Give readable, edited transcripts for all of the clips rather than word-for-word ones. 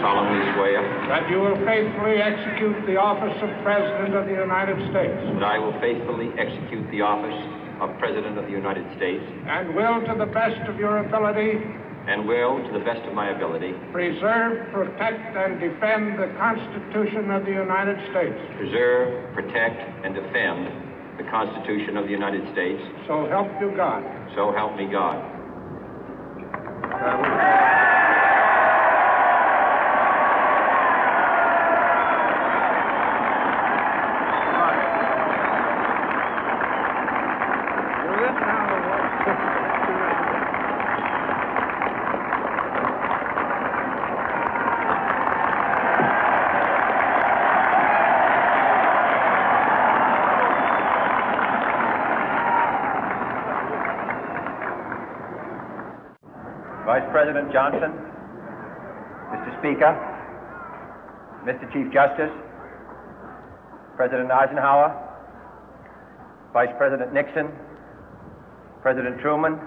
solemnly swear that you will faithfully execute the office of President of the United States. that I will faithfully execute the office of President of the United States And will, to the best of your ability, and will, to the best of my ability, preserve, protect, and defend the Constitution of the United States. preserve, protect, and defend the Constitution of the United States. So help you God. So help me God. Vice President Johnson, Mr. Speaker, Mr. Chief Justice, President Eisenhower, Vice President Nixon, President Truman,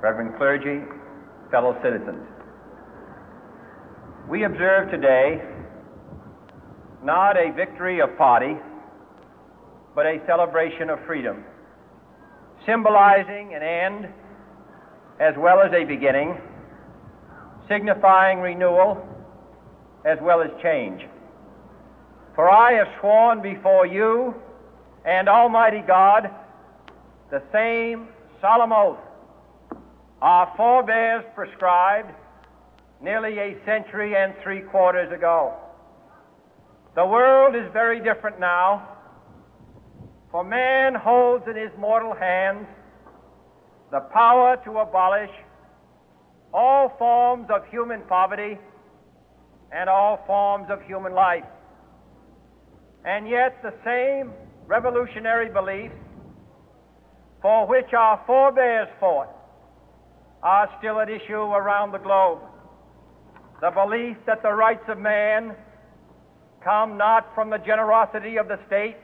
Reverend clergy, fellow citizens. We observe today not a victory of party, but a celebration of freedom, symbolizing an end as well as a beginning, signifying renewal as well as change. For I have sworn before you and Almighty God the same solemn oath our forebears prescribed nearly a century and 3/4 ago. The world is very different now, for man holds in his mortal hands the power to abolish all forms of human poverty and all forms of human life. And yet the same revolutionary beliefs for which our forebears fought are still at issue around the globe. The belief that the rights of man come not from the generosity of the state,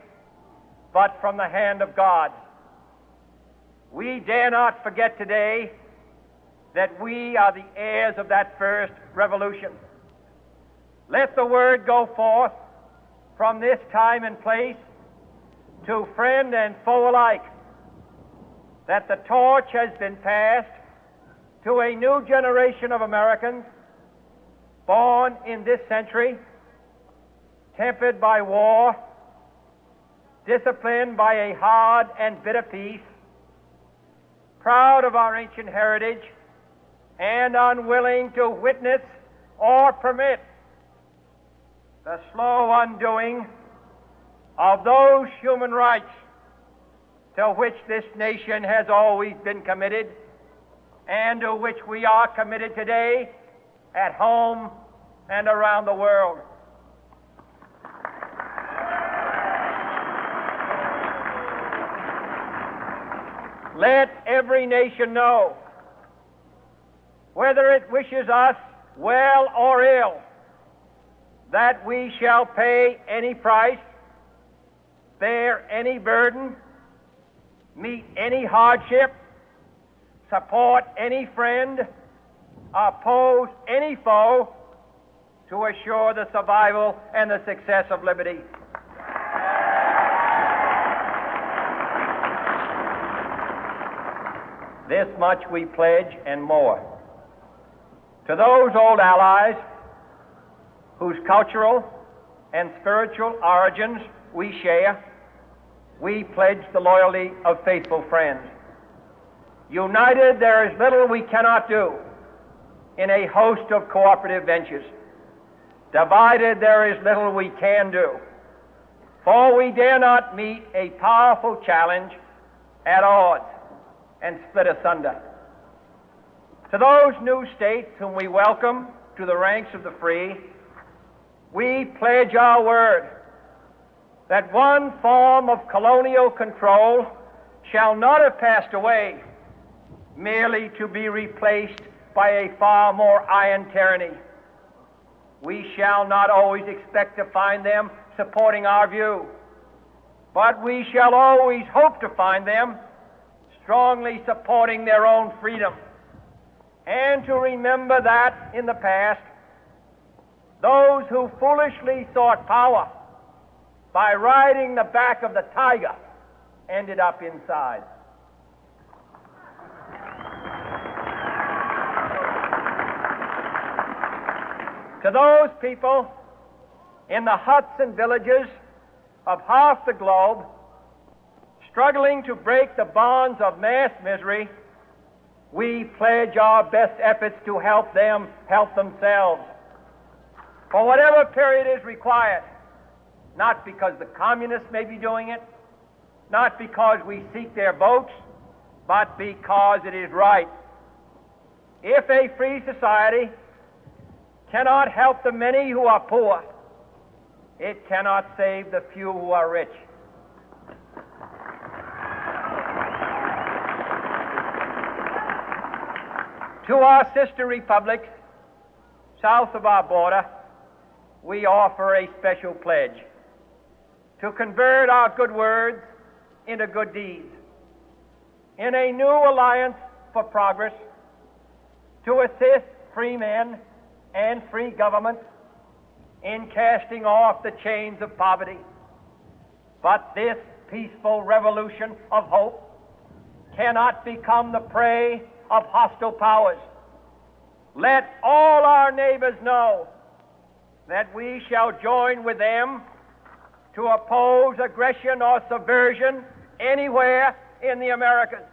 but from the hand of God. We dare not forget today that we are the heirs of that first revolution. Let the word go forth from this time and place to friend and foe alike that the torch has been passed to a new generation of Americans born in this century, tempered by war, disciplined by a hard and bitter peace, proud of our ancient heritage, and unwilling to witness or permit the slow undoing of those human rights to which this nation has always been committed and to which we are committed today at home and around the world. Let every nation know, whether it wishes us well or ill, that we shall pay any price, bear any burden, meet any hardship, support any friend, oppose any foe to assure the survival and the success of liberty. This much we pledge and more. To those old allies whose cultural and spiritual origins we share, we pledge the loyalty of faithful friends. United, there is little we cannot do in a host of cooperative ventures. Divided, there is little we can do, for we dare not meet a powerful challenge at odds and split asunder. To those new states whom we welcome to the ranks of the free, we pledge our word that one form of colonial control shall not have passed away merely to be replaced by a far more iron tyranny. We shall not always expect to find them supporting our view, but we shall always hope to find them strongly supporting their own freedom, and to remember that in the past those who foolishly sought power by riding the back of the tiger ended up inside. To those people in the huts and villages of half the globe struggling to break the bonds of mass misery, we pledge our best efforts to help them help themselves for whatever period is required, not because the communists may be doing it, not because we seek their votes, but because it is right. If a free society cannot help the many who are poor, it cannot save the few who are rich. To our sister republics south of our border, we offer a special pledge to convert our good words into good deeds, in a new alliance for progress, to assist free men and free governments in casting off the chains of poverty. But this peaceful revolution of hope cannot become the prey of hostile powers. Let all our neighbors know that we shall join with them to oppose aggression or subversion anywhere in the Americas.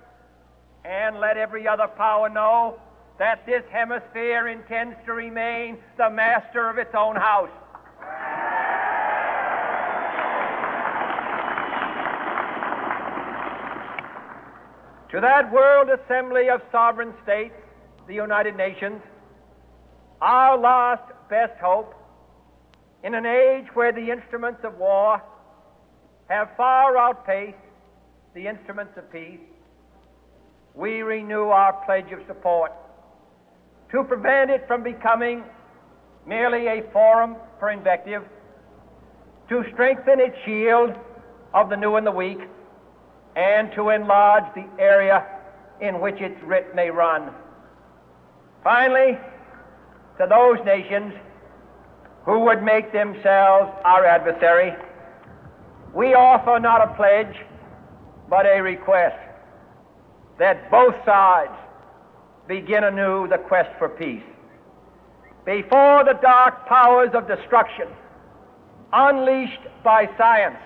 And let every other power know that this hemisphere intends to remain the master of its own house. To that World Assembly of Sovereign States, the United Nations, our last best hope, in an age where the instruments of war have far outpaced the instruments of peace, we renew our pledge of support to prevent it from becoming merely a forum for invective, to strengthen its shield of the new and the weak, and to enlarge the area in which its writ may run. Finally, to those nations who would make themselves our adversary, we offer not a pledge, but a request that both sides begin anew the quest for peace. Before the dark powers of destruction, unleashed by science,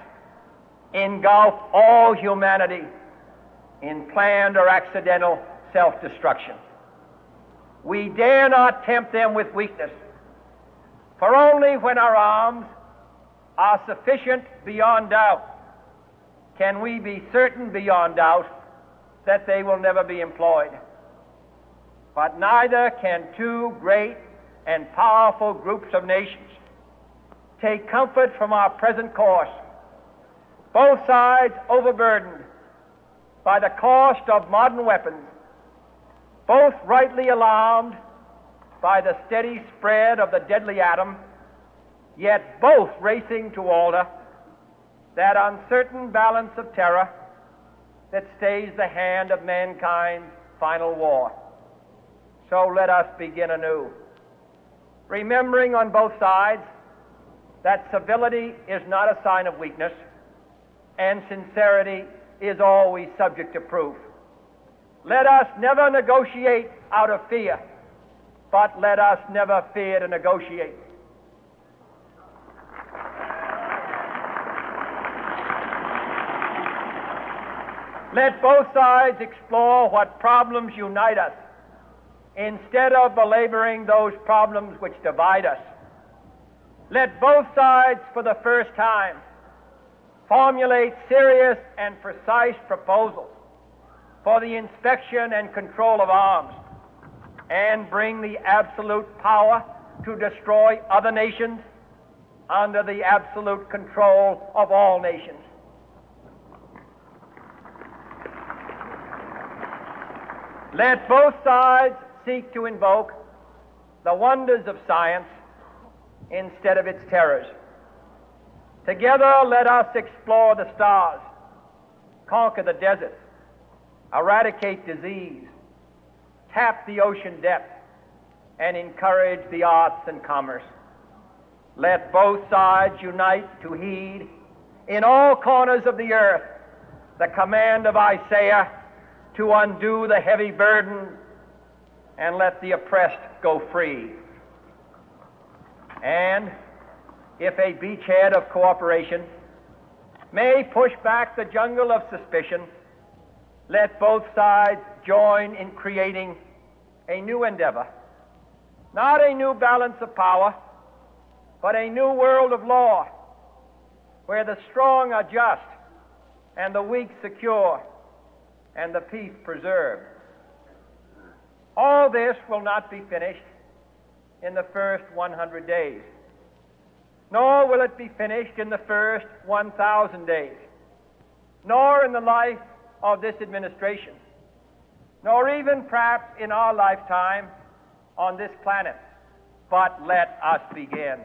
engulf all humanity in planned or accidental self-destruction, we dare not tempt them with weakness, for only when our arms are sufficient beyond doubt can we be certain beyond doubt that they will never be employed. But neither can two great and powerful groups of nations take comfort from our present course, both sides overburdened by the cost of modern weapons, both rightly alarmed by the steady spread of the deadly atom, yet both racing to alter that uncertain balance of terror that stays the hand of mankind's final war. So let us begin anew, remembering on both sides that civility is not a sign of weakness, and sincerity is always subject to proof. Let us never negotiate out of fear, but let us never fear to negotiate. Let both sides explore what problems unite us, instead of belaboring those problems which divide us. Let both sides, for the first time, formulate serious and precise proposals for the inspection and control of arms, and bring the absolute power to destroy other nations under the absolute control of all nations. Let both sides seek to invoke the wonders of science instead of its terrors. Together, let us explore the stars, conquer the deserts, eradicate disease, tap the ocean depths, and encourage the arts and commerce. let both sides unite to heed in all corners of the earth the command of Isaiah to undo the heavy burden and let the oppressed go free. And if a beachhead of cooperation may push back the jungle of suspicion, let both sides join in creating a new endeavor, not a new balance of power, but a new world of law, where the strong are just and the weak secure and the peace preserved. All this will not be finished in the first 100 days, nor will it be finished in the first 1,000 days, nor in the life of this administration, nor even perhaps in our lifetime on this planet. But let us begin.